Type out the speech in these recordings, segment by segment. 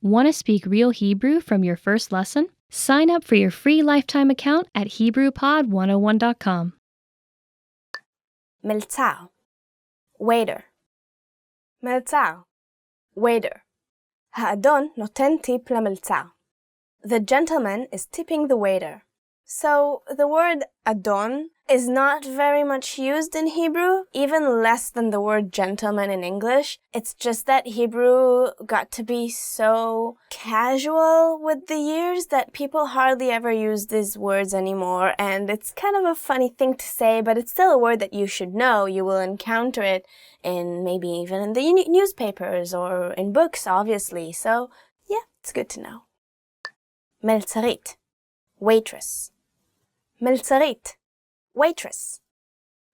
Want to speak real Hebrew from your first lesson? Sign up for your free lifetime account at HebrewPod101.com. מלצר, waiter. מלצר, waiter. האדון נותן טיפ למלצר. The gentleman is tipping the waiter. So the word adon is not very much used in Hebrew, even less than the word gentleman in English. It's just that Hebrew got to be so casual with the years that people hardly ever use these words anymore, and it's kind of a funny thing to say, but it's still a word that you should know. You will encounter it in maybe even in the newspapers or in books, obviously. So yeah, it's good to know. מלצרית, waitress. מלצרית, waitress.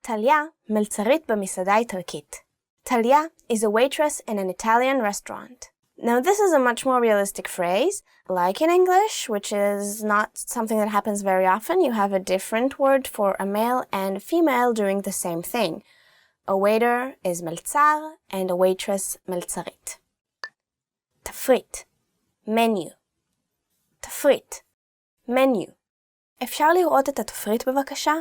טליה, מלצרית במסעדה איטלקית. טליה is a waitress in an Italian restaurant. Now this is a much more realistic phrase, like in English, which is not something that happens very often. You have a different word for a male and female doing the same thing. A waiter is מלצר and a waitress מלצרית. תפריט, menu. תפריט, menu. אפשר לראות את התפריט בבקשה?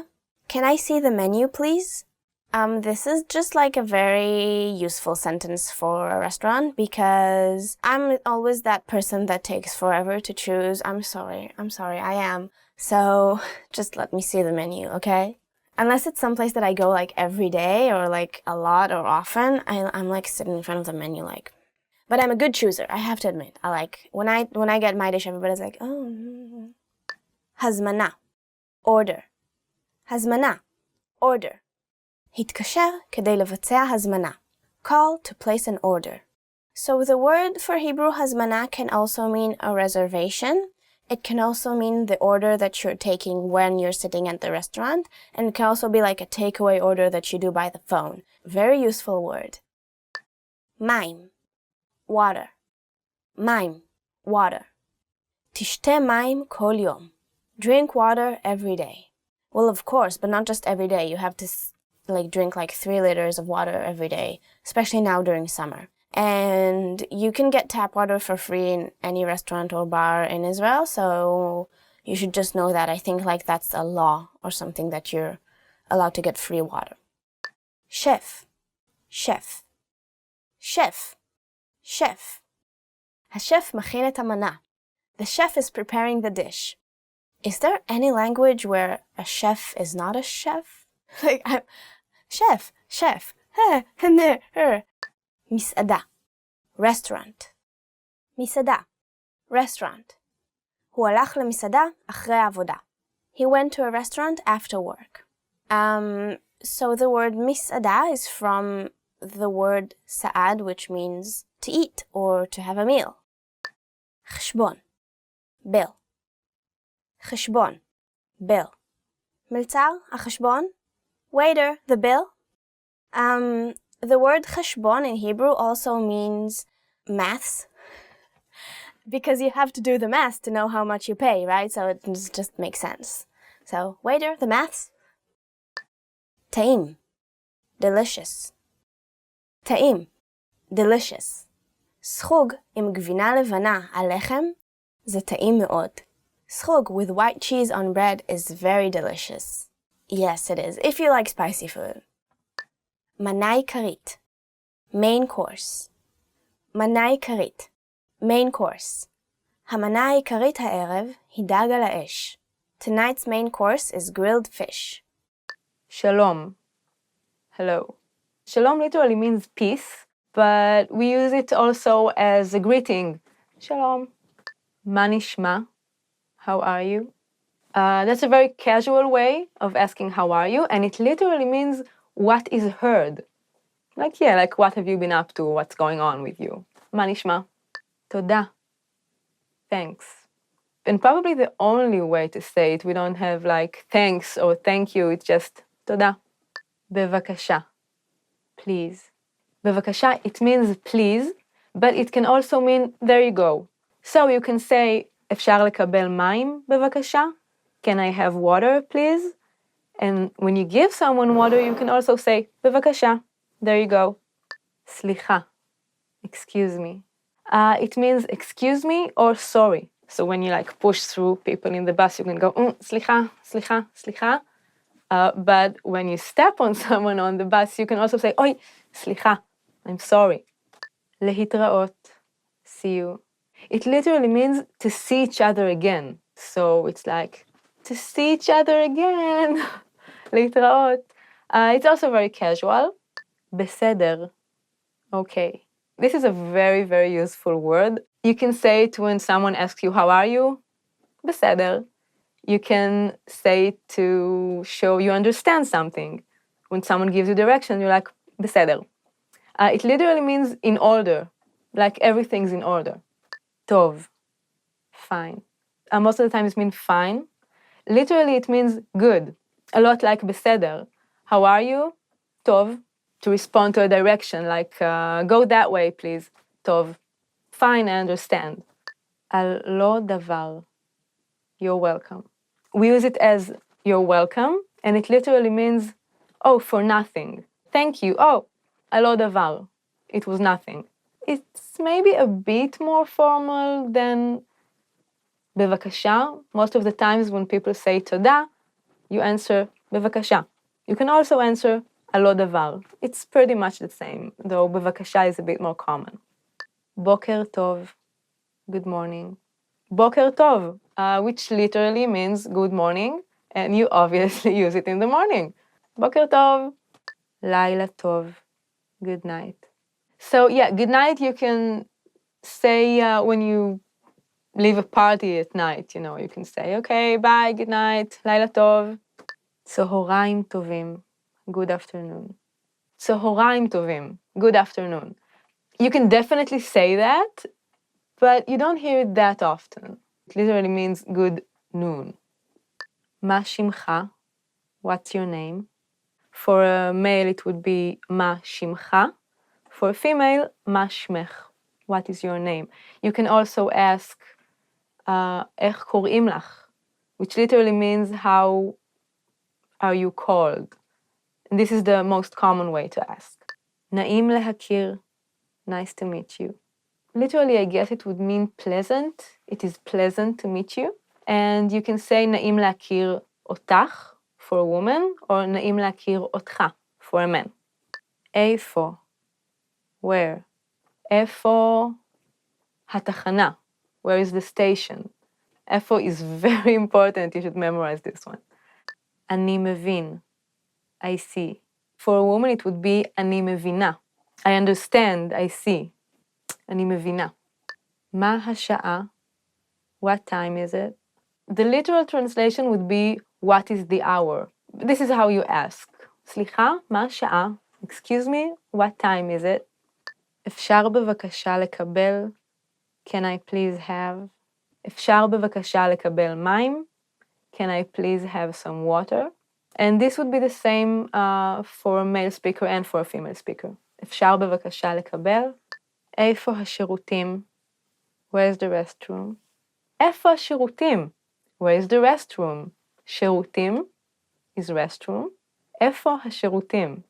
Can I see the menu, please? This is just like a very useful sentence for a restaurant because I'm always that person that takes forever to choose. I'm sorry, I am. So just let me see the menu, okay? Unless it's someplace that I go like every day or like a lot or often, I'm like sitting in front of the menu like... But I'm a good chooser, I have to admit. I like, when I get my dish, everybody's like, oh. הזמנה, order. הזמנה, order. התקשר כדי לבצע הזמנה. Call to place an order. So the word for Hebrew hazmana can also mean a reservation. It can also mean the order that you're taking when you're sitting at the restaurant. And it can also be like a takeaway order that you do by the phone. Very useful word. מים, water. מים, water. תשתה מים כל יום. Drink water every day. Well, of course, but not just every day. You have to drink like 3 liters of water every day, especially now during summer. And you can get tap water for free in any restaurant or bar in Israel, so you should just know that. I think like that's a law or something that you're allowed to get free water. Chef, chef. chef, chef. השף מכין את המנה. The chef is preparing the dish. Is there any language where a chef is not a chef? Like, chef, chef, מסעדה, restaurant. מסעדה, restaurant. הוא הלך למסעדה אחרי העבודה. He went to a restaurant after work. So the word מסעדה is from the word sa'ad, which means to eat or to have a meal. חשבון, bill. חשבון, bill. מלצר, החשבון. Waiter, the bill. The word חשבון in Hebrew also means maths, because you have to do the math to know how much you pay, right? So it just makes sense. So, waiter, the maths. טעים, delicious. טעים, delicious. סחוג עם גבינה לבנה על לחם זה טעים מאוד. סחוג with white cheese on bread is very delicious. Yes, it is, if you like spicy food. מנה עיקרית, main course. מנה עיקרית, main course. המנה העיקרית הערב היא דג על האש. Tonight's main course is grilled fish. Shalom. Hello. Shalom literally means peace, but we use it also as a greeting. Shalom. מה נשמע? How are you? That's a very casual way of asking how are you, and it literally means what is heard. Like what have you been up to? What's going on with you? מה נשמע? תודה. Thanks. And probably the only way to say it, we don't have like thanks or thank you, it's just תודה. בבקשה. Please. בבקשה, it means please, but it can also mean there you go. So you can say, אפשר לקבל מים בבקשה? Can I have water, please? And when you give someone water, you can also say, בבקשה. There you go. סליחה. Excuse me. It means excuse me or sorry. So when you like push through people in the bus, you can go, slicha, slicha, slicha. But when you step on someone on the bus, you can also say, oi, slicha, I'm sorry. Lehitraot, see you. It literally means to see each other again. So it's like, to see each other again. Lehitraot. It's also very casual. Beseder. Okay. This is a very, very useful word. You can say it when someone asks you, how are you? Beseder. You can say it to show you understand something. When someone gives you direction, you're like, beseder. It literally means in order, like everything's in order. Tov, fine. Most of the time it means fine. Literally it means good, a lot like beseder. How are you? Tov, to respond to a direction, like go that way, please. Tov, fine, I understand. Al lo davar, you're welcome. We use it as you're welcome, and it literally means, oh, for nothing. Thank you. Oh, al lo davar, it was nothing. It's maybe a bit more formal than bevakasha. Most of the times when people say toda, you answer bevakasha. You can also answer al lo davar. It's pretty much the same, though bevakasha is a bit more common. Boker tov, good morning. Boker tov, which literally means good morning, and you obviously use it in the morning. Boker tov, laila tov, good night. So yeah, good night you can say when you leave a party at night, you can say, okay, bye, good night, laila tov. Tzohoraim tovim, good afternoon. Tzohoraim tovim, good afternoon. You can definitely say that, but you don't hear it that often. It literally means good noon. Ma shimcha, what's your name? For a male, it would be ma shimcha. For a female, ma shmech, what is your name? You can also ask, איך קוראים לך? Which literally means how are you called? And this is the most common way to ask. Naim lehakir, nice to meet you. Literally, I guess it would mean pleasant. It is pleasant to meet you. And you can say naim להכיר אותך for a woman, or naim להכיר אותך for a man. איפה, where? איפה התחנה, where is the station? איפה is very important, you should memorize this one. אני מבין, I see. For a woman it would be אני מבינה. I understand, I see. אני מבינה. מה השעה? What time is it? The literal translation would be, what is the hour? This is how you ask. סליחה, מה השעה? Excuse me, what time is it? אפשר בבקשה לקבל? Can I please have? אפשר בבקשה לקבל מים? Can I please have some water? And this would be the same for a male speaker and for a female speaker. אפשר בבקשה לקבל? איפה השירותים? Where's the restroom? איפה השירותים? Where's the restroom? שירותים is restroom. איפה השירותים?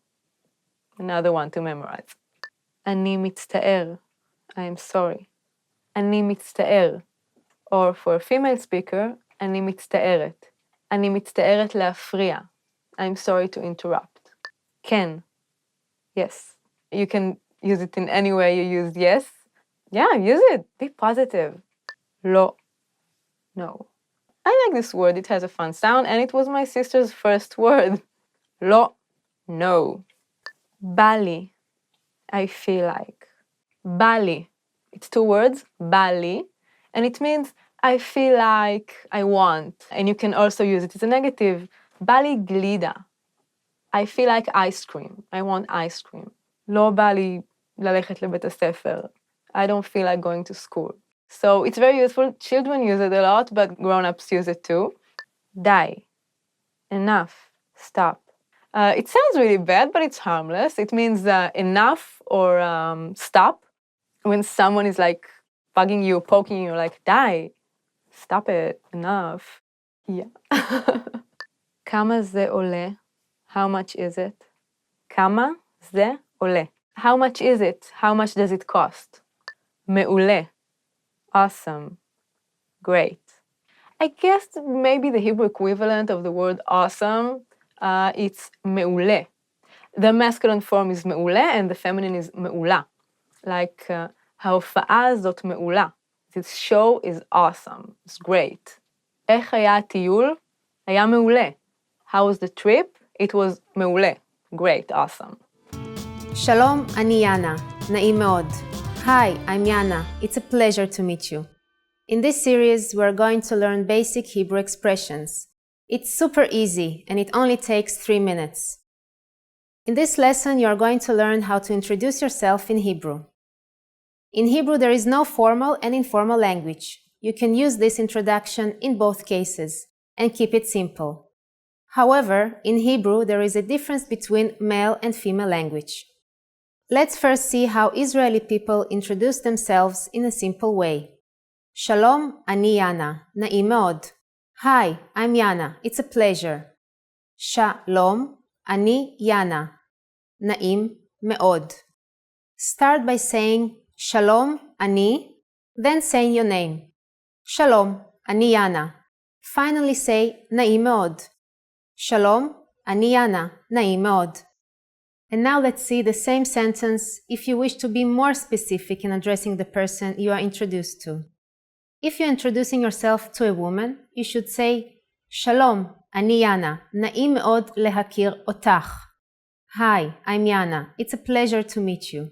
Another one to memorize. אני מצטער. I am sorry. אני מצטער. Or for a female speaker, אני מצטערת. אני מצטערת להפריע. I'm sorry to interrupt. כן. Yes. You can use it in any way you use yes. Yeah, use it. Be positive. לא. No. I like this word. It has a fun sound, and it was my sister's first word. לא. No. בא לי. I feel like. בא לי. It's two words. בא לי. And it means I feel like, I want. And you can also use it as a negative. בא לי גלידה. I feel like ice cream. I want ice cream. לא בא לי ללכת לבית הספר. I don't feel like going to school. So it's very useful. Children use it a lot, but grown-ups use it too. די. Enough. Stop. It sounds really bad, but it's harmless. It means enough or stop. When someone is like bugging you, poking you, like, די. Stop it. Enough. Yeah. כמה זה עולה? How much is it? כמה זה עולה? How much is it? How much does it cost? מעולה. Awesome. Great. I guess maybe the Hebrew equivalent of the word awesome, it's מעולה. The masculine form is מעולה and the feminine is מעולה. Like, ההופעה הזאת מעולה. This show is awesome. It's great. איך היה הטיול? היה מעולה. How was the trip? It was מעולה. Great, awesome. שלום, אני יאנה. נעים מאוד. Hi, I'm Yana. It's a pleasure to meet you. In this series, we're going to learn basic Hebrew expressions. It's super easy and it only takes 3 minutes. In this lesson, you're going to learn how to introduce yourself in Hebrew. In Hebrew, there is no formal and informal language. You can use this introduction in both cases and keep it simple. However, in Hebrew, there is a difference between male and female language. Let's first see how Israeli people introduce themselves in a simple way. Shalom, ani Yana. Na'im meod. Hi, I'm Yana. It's a pleasure. Shalom, ani Yana. Na'im meod. Start by saying Shalom, ani, then saying your name. Shalom, ani Yana. Finally say Na'im meod. Shalom, ani Yana. Na'im meod. And now let's see the same sentence if you wish to be more specific in addressing the person you are introduced to. If you're introducing yourself to a woman, you should say Shalom, ani Yana. Na'im meod lehakir otach. Hi, I'm Yana. It's a pleasure to meet you.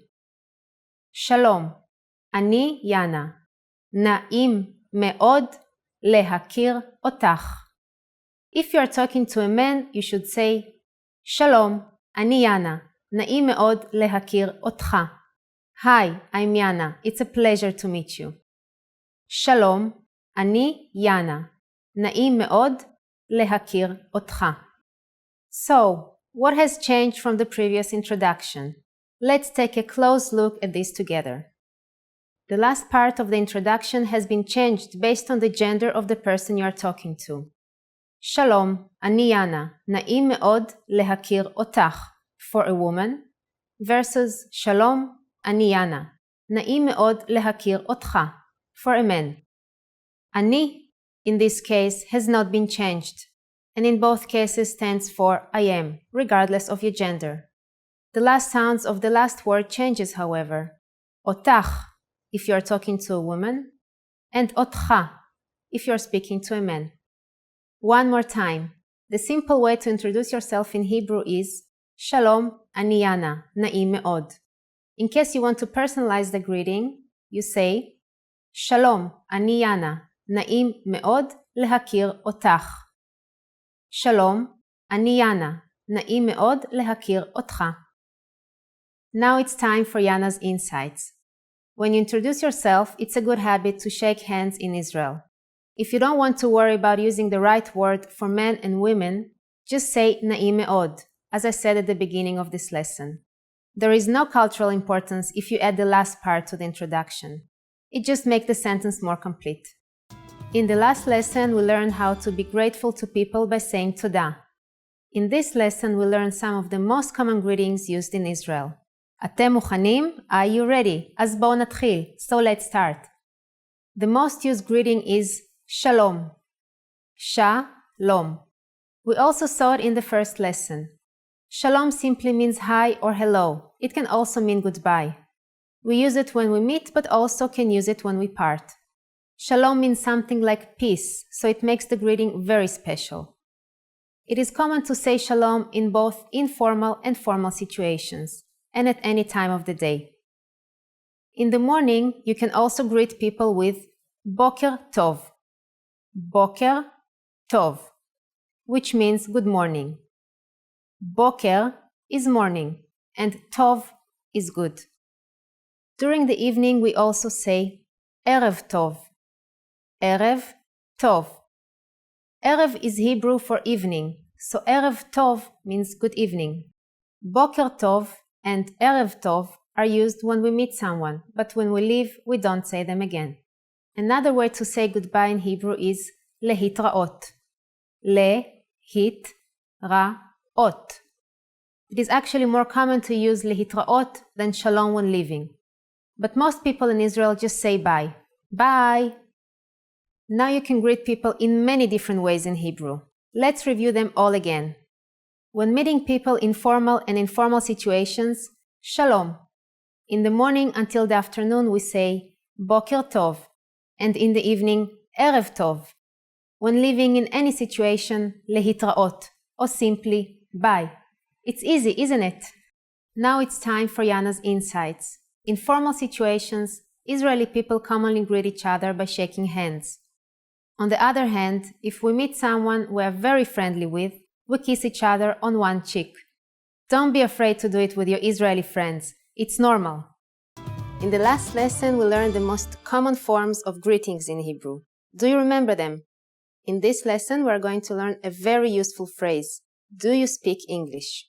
Shalom, ani Yana. Na'im meod lehakir otach. If you are talking to a man, you should say Shalom, ani Yana. Na'im meod lehakir otcha. Hi, I'm Yana. It's a pleasure to meet you. Shalom, ani Yana. Na'im meod lehakir otcha. So, what has changed from the previous introduction? Let's take a close look at this together. The last part of the introduction has been changed based on the gender of the person you are talking to. Shalom, ani Yana. Na'im meod lehakir otach for a woman versus Shalom, ani Yana. Na'im meod lehakir otcha for a man. Ani, in this case, has not been changed, and in both cases stands for I am, regardless of your gender. The last sounds of the last word changes, however. Otach, if you are talking to a woman, and otcha, if you are speaking to a man. One more time. The simple way to introduce yourself in Hebrew is Shalom, ani Yana, na'im meod. In case you want to personalize the greeting, you say Shalom, ani Yana, na'im meod lehakir otach. Shalom, ani Yana, na'im meod lehakir otcha. Now it's time for Yana's insights. When you introduce yourself, it's a good habit to shake hands in Israel. If you don't want to worry about using the right word for men and women, just say na'im meod, as I said at the beginning of this lesson. There is no cultural importance if you add the last part to the introduction. It just makes the sentence more complete. In the last lesson, we learned how to be grateful to people by saying toda. In this lesson, we learned some of the most common greetings used in Israel. אתם מוכנים? Are you ready? אז בואו נתחיל. So let's start. The most used greeting is Shalom. Shalom. We also saw it in the first lesson. Shalom simply means hi or hello. It can also mean goodbye. We use it when we meet, but also can use it when we part. Shalom means something like peace, so it makes the greeting very special. It is common to say shalom in both informal and formal situations, and at any time of the day. In the morning, you can also greet people with Boker Tov. Boker Tov, which means good morning. Boker is morning, and Tov is good. During the evening, we also say Erev Tov. Erev Tov. Erev is Hebrew for evening, so Erev Tov means good evening. Boker Tov and Erev Tov are used when we meet someone, but when we leave, we don't say them again. Another way to say goodbye in Hebrew is lehitraot. Le-hit-ra-ot. It is actually more common to use lehitraot than shalom when leaving. but most people in Israel just say bye. Bye! Now you can greet people in many different ways in Hebrew. Let's review them all again. When meeting people in formal and informal situations, Shalom. In the morning until the afternoon we say Boker Tov, and in the evening Erev Tov. When living in any situation, Lehitraot, or simply bye. It's easy, isn't it? Now it's time for Yana's insights. In formal situations, Israeli people commonly greet each other by shaking hands. On the other hand, if we meet someone we are very friendly with, we kiss each other on one cheek. Don't be afraid to do it with your Israeli friends. It's normal. In the last lesson, we learned the most common forms of greetings in Hebrew. Do you remember them? In this lesson, we are going to learn a very useful phrase. Do you speak English?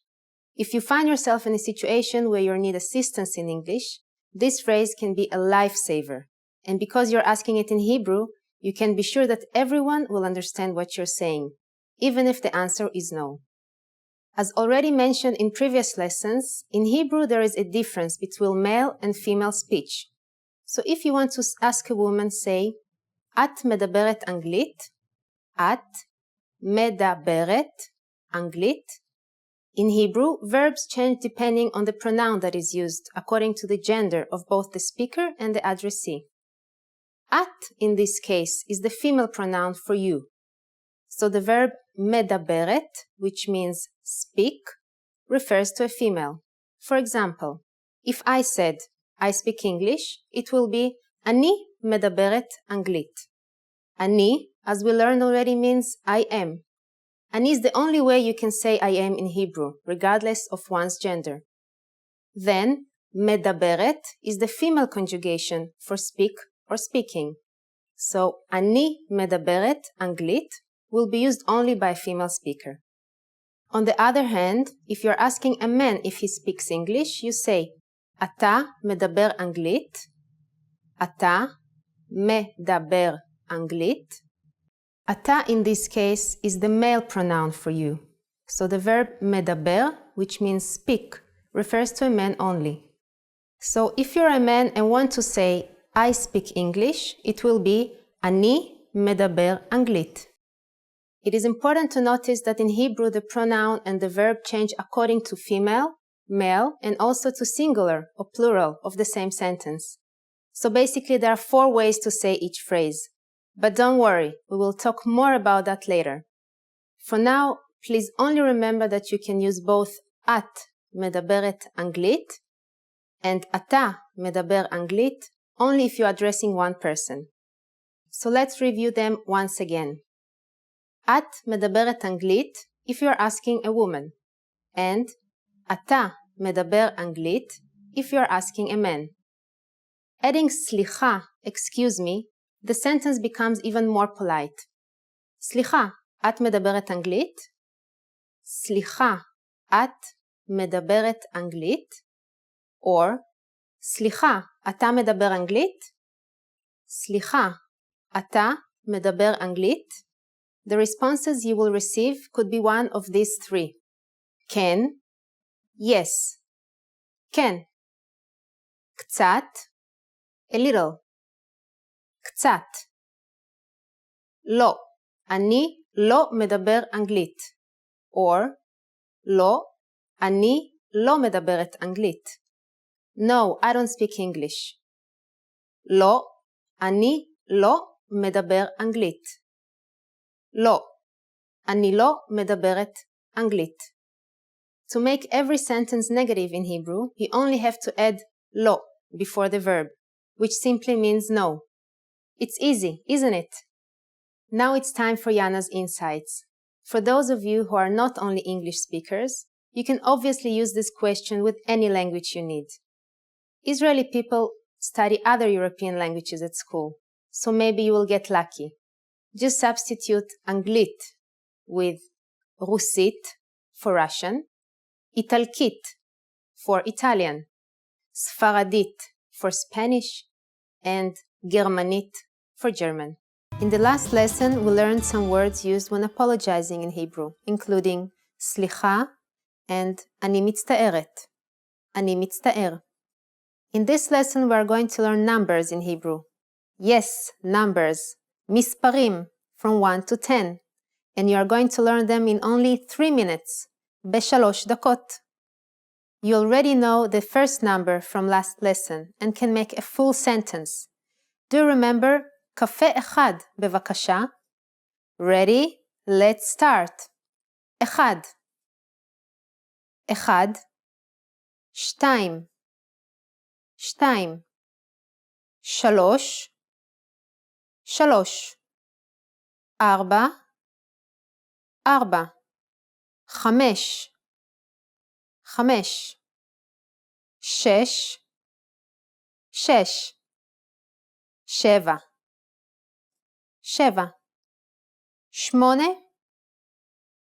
If you find yourself in a situation where you need assistance in English, this phrase can be a lifesaver. And because you're asking it in Hebrew, you can be sure that everyone will understand what you're saying, even if the answer is no. As already mentioned in previous lessons, in Hebrew there is a difference between male and female speech. So if you want to ask a woman, say, את מדברת אנגלית? את מדברת אנגלית? In Hebrew, verbs change depending on the pronoun that is used, according to the gender of both the speaker and the addressee. At, in this case, is the female pronoun for you. So the verb מדברת, which means speak, refers to a female. For example, if I said, I speak English, it will be אני מדברת אנגלית. אני, as we learned already, means I am. Ani is the only way you can say I am in Hebrew, regardless of one's gender. Then, מדברת is the female conjugation for speak or speaking. So, אני מדברת אנגלית will be used only by a female speaker. On the other hand, if you're asking a man if he speaks English, you say, אתה מדבר אנגלית? אתה מדבר אנגלית? אתה, in this case, is the male pronoun for you. So the verb מדבר, which means speak, refers to a man only. So if you're a man and want to say, I speak English, it will be אני מדבר אנגלית. It is important to notice that in Hebrew the pronoun and the verb change according to female, male, and also to singular or plural of the same sentence. So basically there are 4 ways to say each phrase. But don't worry, we will talk more about that later. For now, please only remember that you can use both את מדברת אנגלית and אתה מדבר אנגלית only if you're addressing one person. So let's review them once again. את מדברת אנגלית if you're asking a woman, and אתה מדבר אנגלית if you're asking a man. Adding סליחה, excuse me, the sentence becomes even more polite. סליחה, את מדברת אנגלית? סליחה, את מדברת אנגלית? Or, סליחה, אתה מדבר אנגלית? סליחה, אתה מדבר אנגלית? The responses you will receive could be one of these 3. כן, yes, כן. קצת, a little. קצת. לא, אני לא מדבר אנגלית. Or, לא, אני לא מדברת אנגלית. No, I don't speak English. לא, אני לא מדבר אנגלית. לא, אני לא מדברת אנגלית. To make every sentence negative in Hebrew, you only have to add לא before the verb, which simply means no. It's easy, isn't it? Now it's time for Yana's insights. For those of you who are not only English speakers, you can obviously use this question with any language you need. Israeli people study other European languages at school, so maybe you will get lucky. Just substitute Anglit with Russit for Russian, Italkit for Italian, Sfaradit for Spanish, and Germanit for German. In the last lesson, we learned some words used when apologizing in Hebrew, including סליחה and אני מצטערת. אני מצטער. In this lesson, we are going to learn numbers in Hebrew. Yes, numbers. מספרים, from 1 to 10. And you are going to learn them in only 3 minutes. ב3 דקות. You already know the first number from last lesson and can make a full sentence. Do you remember? קפה אחד, בבקשה. Ready? Let's start. אחד. אחד. שתיים. שתיים. שלוש. שלוש. ארבע. ארבע. חמש. חמש. שש. שש. שבע. שבע. שמונה.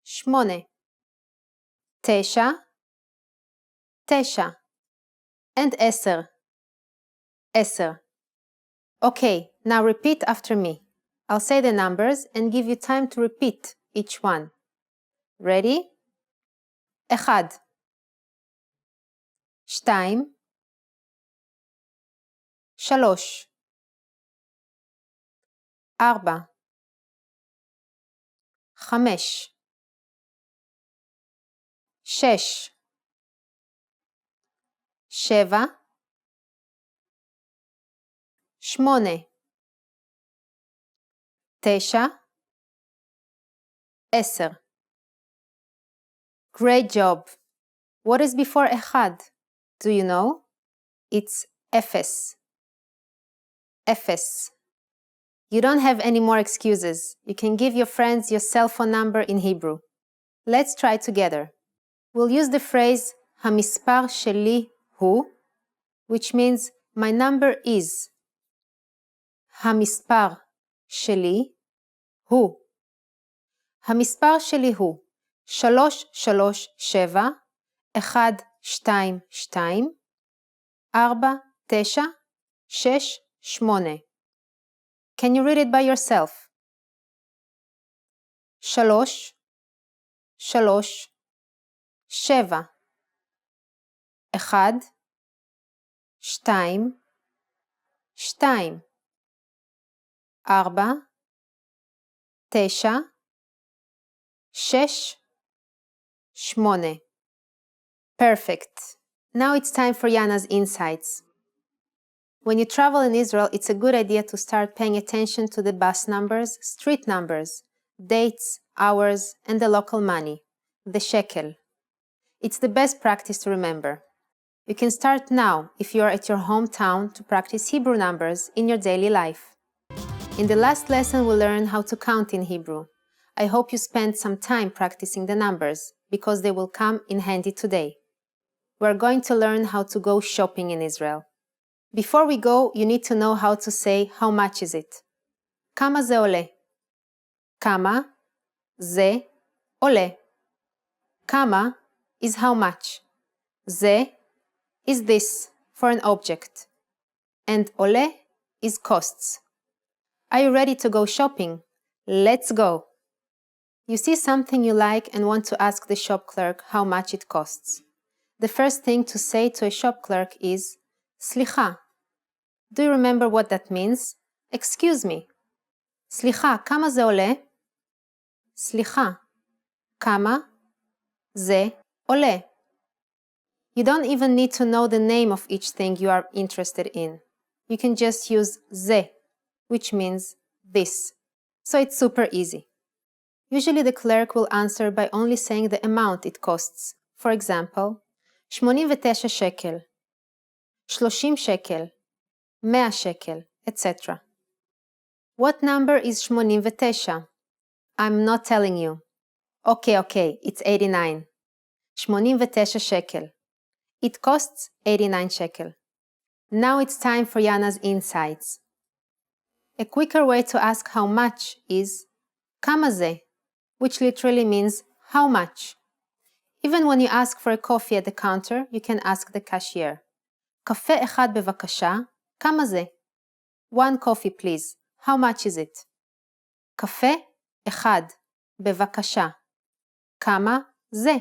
שמונה. תשע. תשע. And עשר. עשר. Okay, now repeat after me. I'll say the numbers and give you time to repeat each one. Ready? אחד. שתיים. שלוש. ארבע. חמש. שש. שבע. שמונה. תשע. עשר. Great job. What is before אחד? Do you know? It's אפס. אפס. You don't have any more excuses. You can give your friends your cell phone number in Hebrew. Let's try together. We'll use the phrase המספר שלי הוא, which means my number is. המספר שלי הוא. המספר שלי הוא 337 122 49 68. Can you read it by yourself? 3 3 7 1 2 2 4 9 6 8. Perfect. Now it's time for Yana's insights. When you travel in Israel, it's a good idea to start paying attention to the bus numbers, street numbers, dates, hours, and the local money, the shekel. It's the best practice to remember. You can start now if you are at your hometown to practice Hebrew numbers in your daily life. In the last lesson, we learned how to count in Hebrew. I hope you spent some time practicing the numbers because they will come in handy today. We're going to learn how to go shopping in Israel. Before we go, you need to know how to say how much is it. כמה זה עולה? כמה זה עולה? כמה is how much. זה is this for an object. And עולה is costs. Are you ready to go shopping? Let's go! You see something you like and want to ask the shop clerk how much it costs. The first thing to say to a shop clerk is סליחה. Do you remember what that means? Excuse me. סליחה, כמה זה עולה? סליחה, כמה זה עולה? You don't even need to know the name of each thing you are interested in. You can just use זה, which means this. So it's super easy. Usually the clerk will answer by only saying the amount it costs. For example, 89 שקל, 30 שקל, 100 שקל, etc. What number is 89? I'm not telling you. Okay, it's 89. 89 שקל. It costs 89 shekel. Now it's time for Yana's insights. A quicker way to ask how much is כמה זה, which literally means how much. Even when you ask for a coffee at the counter, you can ask the cashier. קפה אחד בבקשה, כמה זה? One coffee please. How much is it? קפה אחד בבקשה. כמה זה?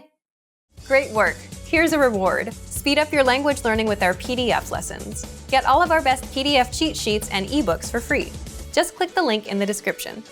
Great work. Here's a reward. Speed up your language learning with our PDF lessons. Get all of our best PDF cheat sheets and ebooks for free. Just click the link in the description.